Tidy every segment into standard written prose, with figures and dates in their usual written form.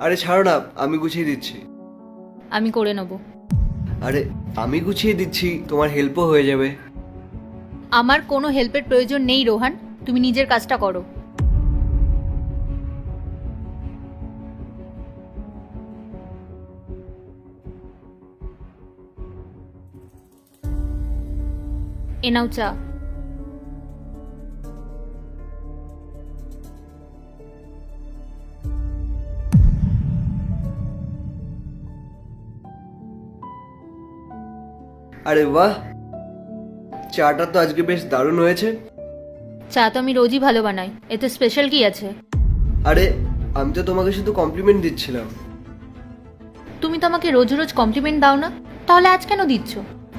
আরে ছাড়ো না, আমি গুছিয়ে দিচ্ছি। আমি করে নেব। আরে আমি গুছিয়ে দিচ্ছি, তোমার হেল্পও হয়ে যাবে। আমার কোনো হেল্পের প্রয়োজন নেই রোহান, তুমি নিজের কাজটা করো। এ নাও চা। আরে বাহ, চাটা তো আজকে বেশ দারুণ হয়েছে। চা তো আমি রোজই ভালো বানাই, এতে স্পেশাল কি আছে? আরে আমি তো তোমাকে শুধু কমপ্লিমেন্ট দিচ্ছিলাম। তুমি তো আমাকে রোজ রোজ কমপ্লিমেন্ট দাও না, তাহলে আজ কেন দিচ্ছ?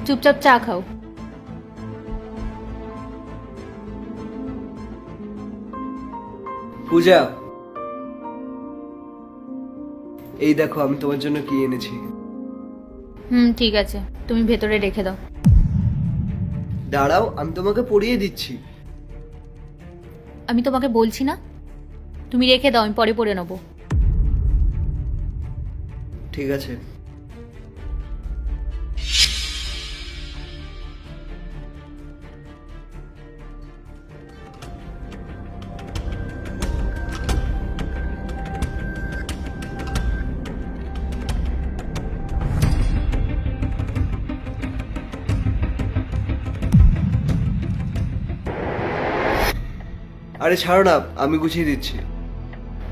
চুপচাপ চা খাও। পূজা, এই দেখো আমি তোমার জন্য কি এনেছি। ঠিক আছে, তুমি ভেতরে রেখে দাও। দাঁড়াও, আমি তোমাকে পরিয়ে দিচ্ছি। আমি তোমাকে বলছি না, তুমি রেখে দাও, আমি পরে পরে নেবো। ঠিক আছে। আরে ছাড়ো না, আমি গুছিয়ে দিচ্ছি।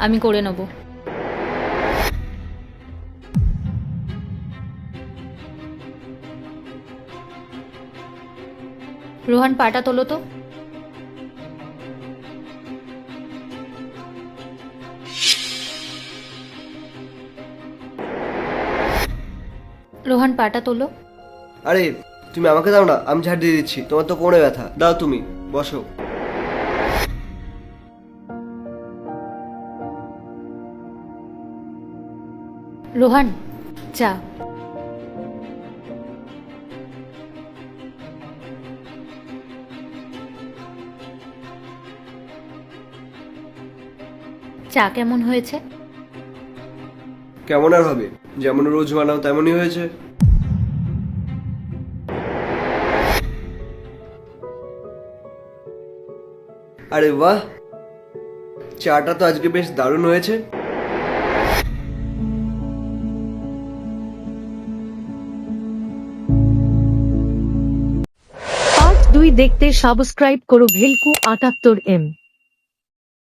আমি করে নেব। রোহান পাটা তোলো তো। রোহান পাটা তোলো। আরে তুমি আমাকে দাও না, আমি ঝাড় দিয়ে দিচ্ছি। তোমার তো কোমরে ব্যথা, দাও তুমি বসো। রোহান চা। চা কেমন হয়েছে? কেমন আর হবে, যেমন রোজ বানাও তেমনই হয়েছে। আরে বাহ, চাটা তো আজকে বেশ দারুণ হয়েছে। পার্ট 2 দেখতে সাবস্ক্রাইব করো ভেলকু 78M।